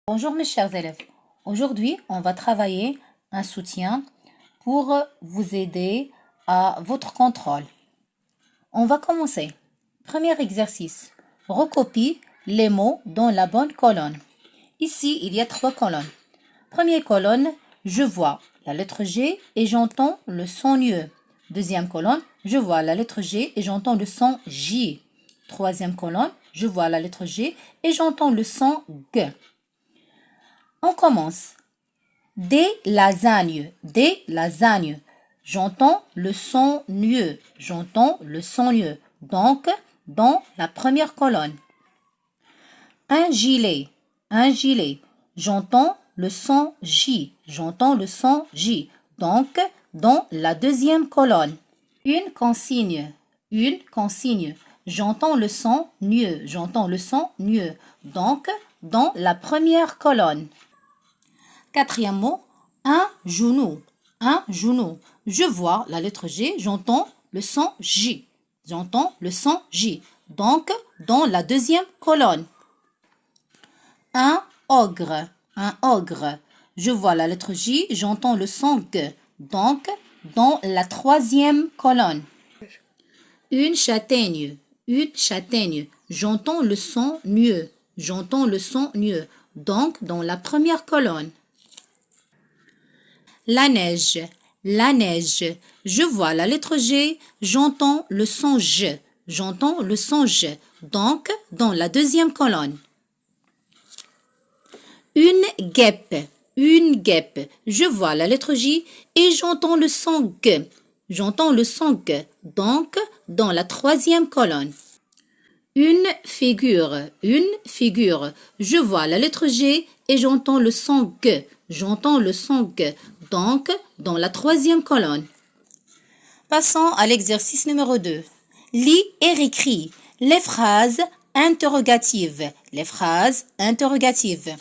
Bonjour mes chers élèves. Aujourd'hui, on va travailler un soutien pour vous aider à votre contrôle. On va commencer. Premier exercice. Recopie les mots dans la bonne colonne. Ici, il y a 3 colonnes. Première colonne, je vois la lettre G et j'entends le son NIE. Deuxième colonne, je vois la lettre G et j'entends le son J. Troisième colonne, je vois la lettre G et j'entends le son G. On commence. Des lasagnes, des lasagnes. J'entends le son NIE, j'entends le son NIE. Donc, dans la première colonne. Un gilet, un gilet. J'entends le son J, j'entends le son J. Donc, dans la deuxième colonne. Une consigne, une consigne. J'entends le son NIE, j'entends le son NIE. Donc, dans la première colonne. Quatrième mot, un genou, un genou. Je vois la lettre G, j'entends le son J, j'entends le son J. Donc, dans la deuxième colonne. Un ogre, un ogre. Je vois la lettre J, j'entends le son G. Donc, dans la troisième colonne. Une châtaigne, une châtaigne. J'entends le son NIE, j'entends le son NIE. Donc, dans la première colonne. La neige, la neige. Je vois la lettre G, j'entends le son J, j'entends le son J. Donc, dans la deuxième colonne. Une guêpe, une guêpe. Je vois la lettre J et j'entends le son G, j'entends le son G. Donc, dans la troisième colonne. Une figure, une figure. Je vois la lettre G et j'entends le son G, j'entends le son G. Donc, dans la troisième colonne. Passons à l'exercice numéro 2. Lis et réécris les phrases interrogatives. Les phrases interrogatives.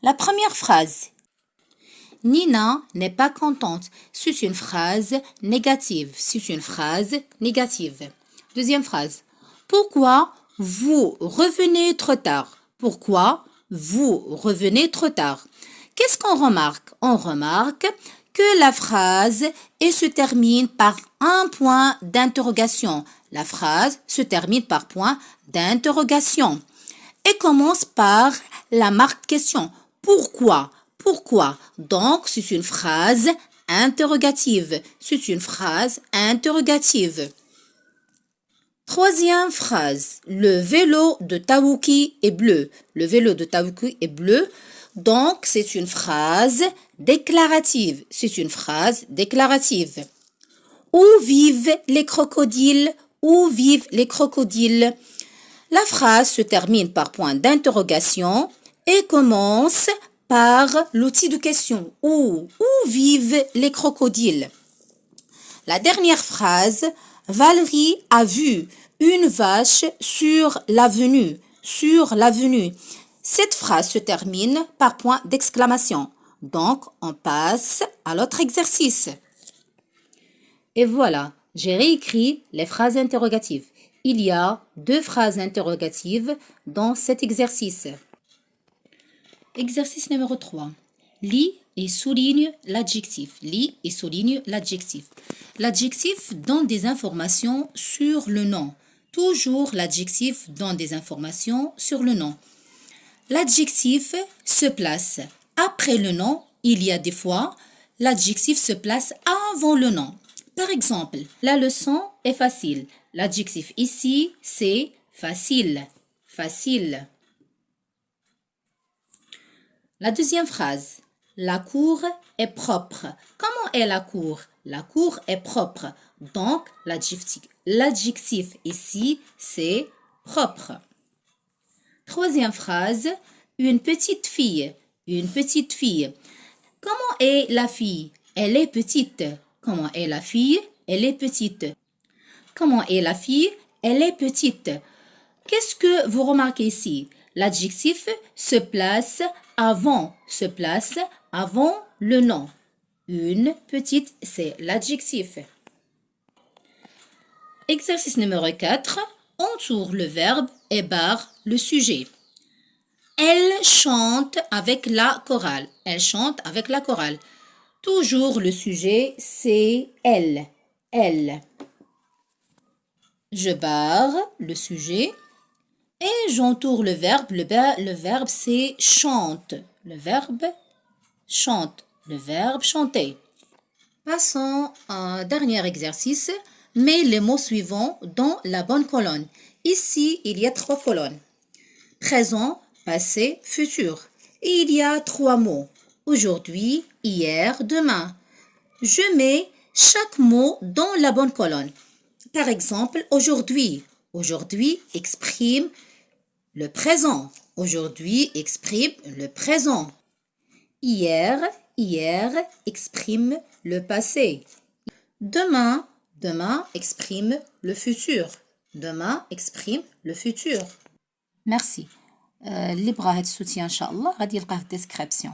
La première phrase. Nina n'est pas contente. C'est une phrase négative. C'est une phrase négative. Deuxième phrase. Pourquoi vous revenez trop tard? Pourquoi vous revenez trop tard? Qu'est-ce qu'on remarque? On remarque que la phrase se termine par un point d'interrogation. La phrase se termine par point d'interrogation et commence par la marque question. Pourquoi? Pourquoi? Donc, c'est une phrase interrogative. C'est une phrase interrogative. Troisième phrase. Le vélo de Taouki est bleu. Le vélo de Taouki est bleu. Donc, c'est une phrase déclarative. C'est une phrase déclarative. Où vivent les crocodiles? Où vivent les crocodiles? La phrase se termine par point d'interrogation et commence par l'outil de question. Où vivent les crocodiles? La dernière phrase. Valérie a vu une vache sur l'avenue. Sur l'avenue. Cette phrase se termine par point d'exclamation. Donc, on passe à l'autre exercice. Et voilà, j'ai réécrit les phrases interrogatives. Il y a 2 phrases interrogatives dans cet exercice. Exercice numéro 3. Lis et souligne l'adjectif. Lis et souligne l'adjectif. L'adjectif donne des informations sur le nom. Toujours l'adjectif donne des informations sur le nom. L'adjectif se place après le nom. Il y a des fois, l'adjectif se place avant le nom. Par exemple, la leçon est facile. L'adjectif ici, c'est facile. Facile. La deuxième phrase. La cour est propre. Comment est la cour? La cour est propre. Donc, l'adjectif ici, c'est propre. Troisième phrase. Une petite fille. Une petite fille. Comment est la fille? Elle est petite. Comment est la fille? Elle est petite. Comment est la fille? Elle est petite. Qu'est-ce que vous remarquez ici? L'adjectif se place avant le nom. Une petite, c'est l'adjectif. Exercice numéro 4. Entoure le verbe et barre le sujet. Elle chante avec la chorale. Elle chante avec la chorale. Toujours le sujet, c'est elle. Elle. Je barre le sujet et j'entoure le verbe. Le verbe, c'est chante. Le verbe chante. Le verbe chanter. Passons au dernier exercice. Mets les mots suivants dans la bonne colonne. Ici, il y a 3 colonnes. Présent, passé, futur. Et il y a 3 mots. Aujourd'hui, hier, demain. Je mets chaque mot dans la bonne colonne. Par exemple, aujourd'hui. Aujourd'hui exprime le présent. Aujourd'hui exprime le présent. Hier exprime le passé. Demain exprime le futur. Demain exprime le futur. Merci. اللي بغى هاد السوتيان ان شاء الله غادي يلقاه في الديسكريبسيون.